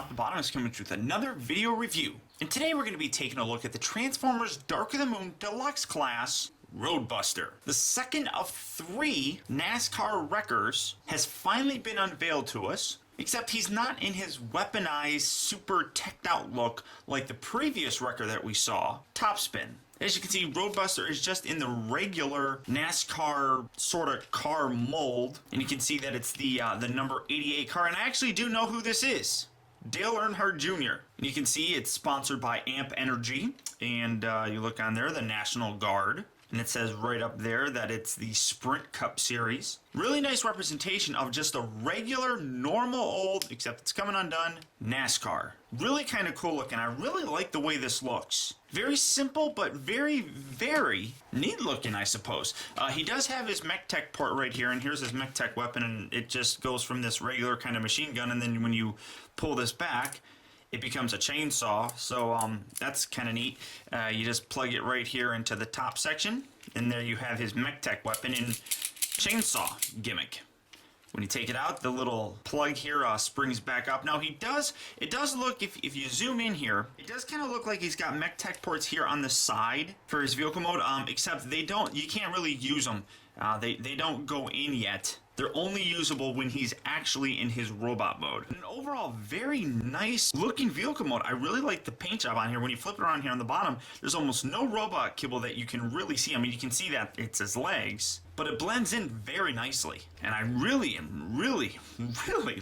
Optibotimus coming with another video review. And today we're going to be taking a look at the Transformers Dark of the Moon Deluxe class Roadbuster. The second of 3 NASCAR wreckers has finally been unveiled to us, except he's not in his weaponized, super teched out look like the previous wrecker that we saw, Topspin. As you can see, Roadbuster is just in the regular NASCAR sort of car mold, and you can see that it's the number 88 car, and I actually do know who this is. Dale Earnhardt Jr. And you can see it's sponsored by Amp Energy, and you look on there, the National Guard, and it says right up there that it's the Sprint Cup Series. Really nice representation of just a regular, normal old, except it's coming undone, NASCAR. Really kind of cool looking. I really like the way this looks. Very simple, but very, very neat looking, I suppose. He does have his Mech Tech port right here, and here's his Mech Tech weapon, and it just goes from this regular kind of machine gun, and then when you pull this back, it becomes a chainsaw, so that's kind of neat. You just plug it right here into the top section, and there you have his Mech Tech weapon in chainsaw gimmick. When you take it out, the little plug here springs back up. Now it does look, if you zoom in here, it does kind of look like he's got Mech Tech ports here on the side for his vehicle mode, except you can't really use them. They don't go in yet. They're only usable when he's actually in his robot mode. An overall very nice looking vehicle mode. I really like the paint job on here. When you flip it around here on the bottom, there's almost no robot kibble that you can really see. I mean, you can see that it's his legs, but it blends in very nicely. And I really am really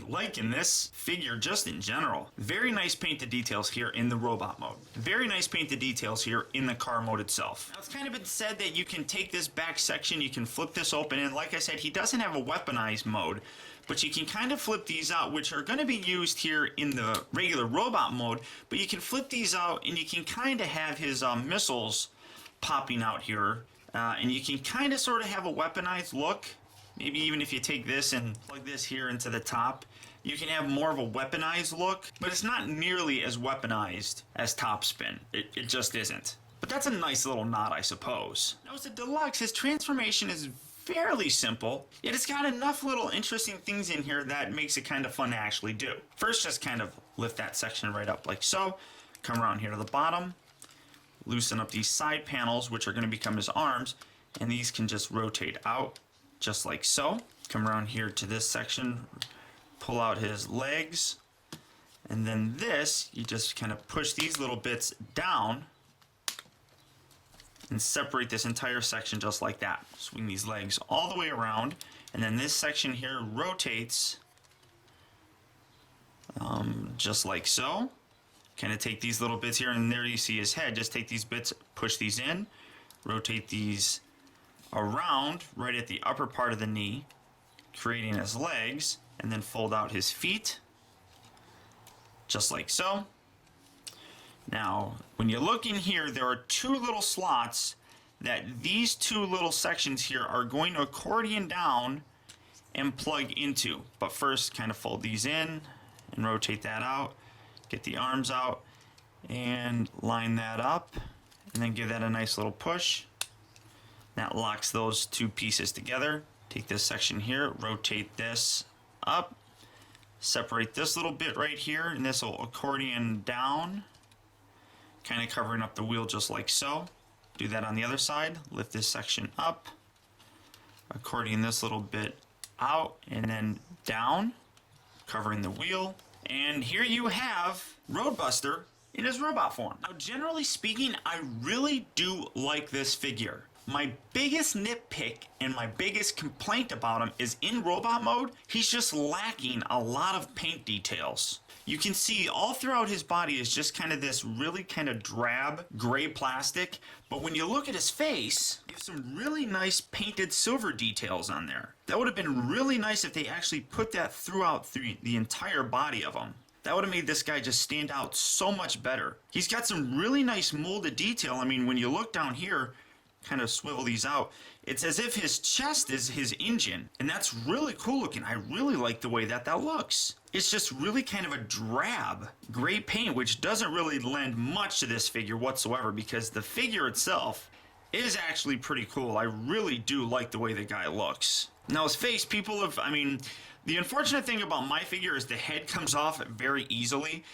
liking this figure just in general. Very nice painted details here in the robot mode. Very nice painted details here in the car mode itself. Now, it's kind of been said that you can take this back section, you can flip this open, and like I said, he doesn't have a weaponized mode, but you can kind of flip these out, which are going to be used here in the regular robot mode, but you can flip these out and you can kind of have his missiles popping out here, and you can kind of sort of have a weaponized look. Maybe even if you take this and plug this here into the top, you can have more of a weaponized look, but it's not nearly as weaponized as Topspin. It just isn't. But that's a nice little nod, I suppose. Now, as a Deluxe, his transformation is fairly simple, yet it's got enough little interesting things in here that makes it kind of fun to actually do. First, just kind of lift that section right up like so, come around here to the bottom, loosen up these side panels, which are going to become his arms, and these can just rotate out just like so. Come around here to this section, pull out his legs, and then this, you just kind of push these little bits down and separate this entire section just like that. Swing these legs all the way around, and then this section here rotates just like so. Kind of take these little bits here, and there you see his head. Just take these bits, push these in, rotate these around right at the upper part of the knee, creating his legs, and then fold out his feet just like so. Now, when you look in here, there are 2 little slots that these 2 little sections here are going to accordion down and plug into. But first, kind of fold these in and rotate that out, get the arms out, and line that up, and then give that a nice little push. That locks those 2 pieces together. Take this section here, rotate this up, separate this little bit right here, and this will accordion down, kind of covering up the wheel just like so. Do that on the other side, lift this section up, accordion this little bit out, and then down, covering the wheel. And here you have Roadbuster in his robot form. Now, generally speaking, I really do like this figure. My biggest nitpick and my biggest complaint about him is in robot mode, he's just lacking a lot of paint details. You can see all throughout his body is just kind of this really kind of drab gray plastic, but when you look at his face, you have some really nice painted silver details on there. That would have been really nice if they actually put that throughout the entire body of him. That would have made this guy just stand out so much better. He's got some really nice molded detail. I mean, when you look down here, kind of swivel these out, it's as if his chest is his engine, and that's really cool looking. I really like the way that looks. It's just really kind of a drab gray paint, which doesn't really lend much to this figure whatsoever, because the figure itself is actually pretty cool. I really do like the way the guy looks. Now his face, people have, I mean, the unfortunate thing about my figure is the head comes off very easily,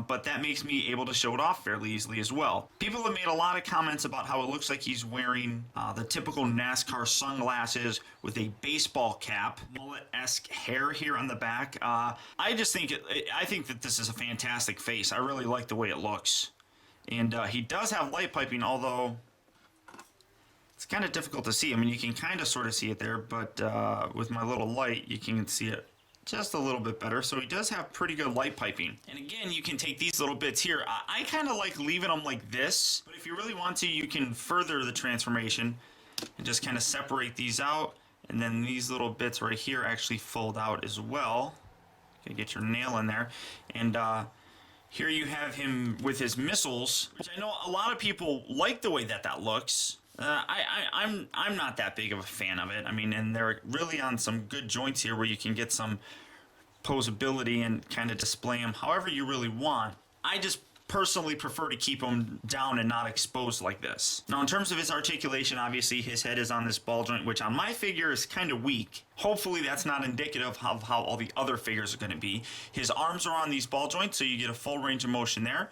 but that makes me able to show it off fairly easily as well. People have made a lot of comments about how it looks like he's wearing the typical NASCAR sunglasses with a baseball cap, mullet-esque hair here on the back. I think that this is a fantastic face. I really like the way it looks. And he does have light piping, although it's kind of difficult to see. I mean, you can kind of sort of see it there, but with my little light, you can see it just a little bit better. So he does have pretty good light piping. And again, you can take these little bits here. I kind of like leaving them like this, but if you really want to, you can further the transformation and just kind of separate these out. And then these little bits right here actually fold out as well. You can get your nail in there. And here you have him with his missiles, which I know a lot of people like the way that that looks. I'm not that big of a fan of it. I mean, and they're really on some good joints here where you can get some posability and kind of display them however you really want. I just personally prefer to keep them down and not exposed like this. Now, in terms of his articulation, obviously his head is on this ball joint, which on my figure is kind of weak. Hopefully that's not indicative of how all the other figures are going to be. His arms are on these ball joints, so you get a full range of motion there.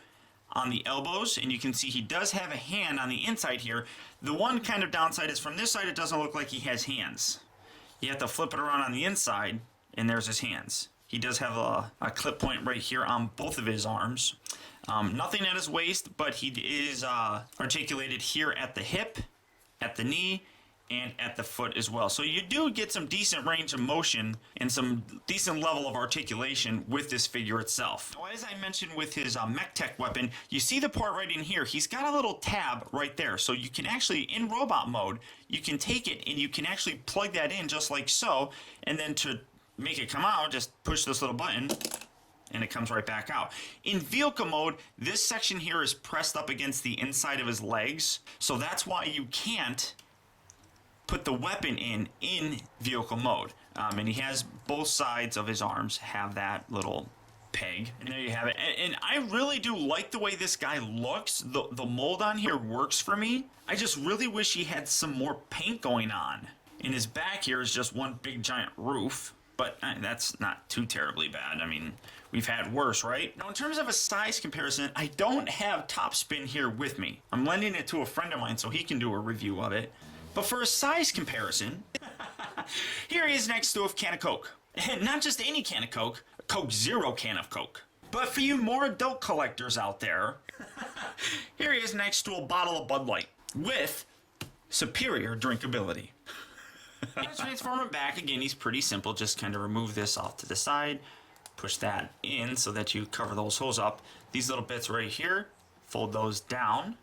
On the elbows, and you can see he does have a hand on the inside here. The one kind of downside is from this side, it doesn't look like he has hands. You have to flip it around on the inside, and there's his hands. He does have a clip point right here on both of his arms. Nothing at his waist, but he is articulated here at the hip, at the knee, and at the foot as well. So you do get some decent range of motion and some decent level of articulation with this figure itself. Now, as I mentioned with his mech tech weapon, you see the part right in here. He's got a little tab right there. So you can actually, in robot mode, you can take it and you can actually plug that in just like so. And then to make it come out, just push this little button and it comes right back out. In vehicle mode, this section here is pressed up against the inside of his legs. So that's why you can't put the weapon in vehicle mode. And he has both sides of his arms have that little peg. And there you have it. And I really do like the way this guy looks. The mold on here works for me. I just really wish he had some more paint going on. And his back here is just one big giant roof. But that's not too terribly bad. I mean, we've had worse, right? Now, in terms of a size comparison, I don't have Topspin here with me. I'm lending it to a friend of mine so he can do a review of it. But for a size comparison, here he is next to a can of Coke. And not just any can of Coke, a Coke Zero can of Coke. But for you more adult collectors out there, here he is next to a bottle of Bud Light with superior drinkability. Transform him back. Again, he's pretty simple. Just kind of remove this off to the side, push that in so that you cover those holes up. These little bits right here, fold those down.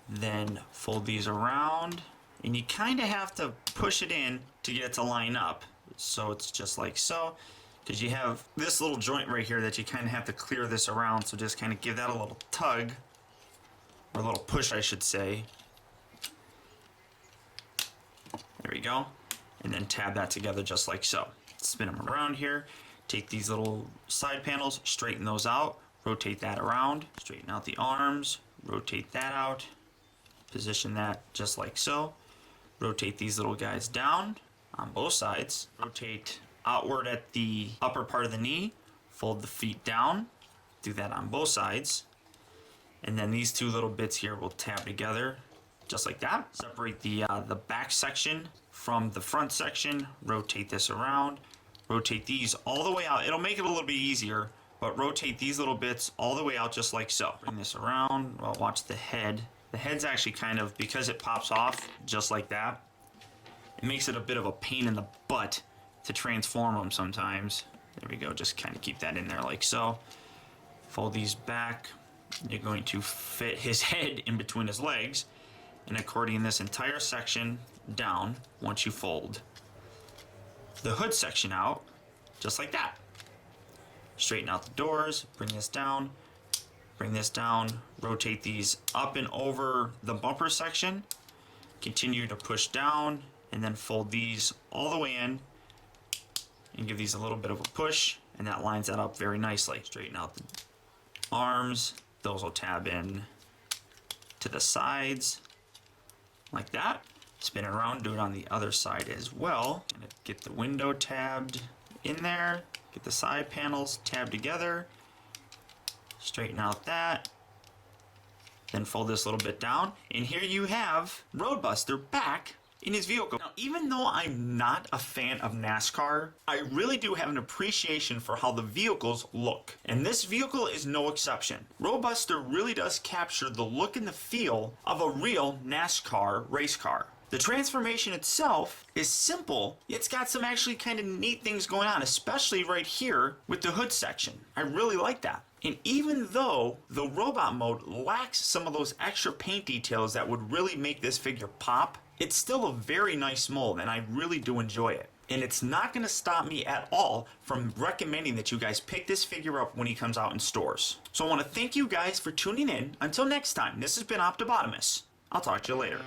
Then fold these around, and you kind of have to push it in to get it to line up. So it's just like so, because you have this little joint right here that you kind of have to clear this around. So just kind of give that a little tug, or a little push, I should say. There we go. And then tab that together just like so. Spin them around here. Take these little side panels, straighten those out, rotate that around, straighten out the arms, rotate that out. Position that just like so. Rotate these little guys down on both sides. Rotate outward at the upper part of the knee. Fold the feet down. Do that on both sides. And then these two little bits here will tab together just like that. Separate the back section from the front section. Rotate this around. Rotate these all the way out. It'll make it a little bit easier, but rotate these little bits all the way out just like so. Bring this around. Well, watch the head. The head's actually kind of, because it pops off just like that, it makes it a bit of a pain in the butt to transform them sometimes. There we go, just kind of keep that in there like so. Fold these back. You're going to fit his head in between his legs and accordion this entire section down once you fold the hood section out, just like that. Straighten out the doors, bring this down. Bring this down, rotate these up and over the bumper section, continue to push down, and then fold these all the way in and give these a little bit of a push, and that lines that up very nicely. Straighten out the arms, those will tab in to the sides like that. Spin it around, do it on the other side as well. Gonna get the window tabbed in there, get the side panels tabbed together, straighten out that, then fold this a little bit down, and here you have Roadbuster back in his vehicle. Now, even though I'm not a fan of NASCAR, I really do have an appreciation for how the vehicles look. And this vehicle is no exception. Roadbuster really does capture the look and the feel of a real NASCAR race car. The transformation itself is simple, yet it's got some actually kind of neat things going on, especially right here with the hood section. I really like that. And even though the robot mode lacks some of those extra paint details that would really make this figure pop, it's still a very nice mold and I really do enjoy it. And it's not going to stop me at all from recommending that you guys pick this figure up when he comes out in stores. So I want to thank you guys for tuning in. Until next time, this has been Optibotimus. I'll talk to you later.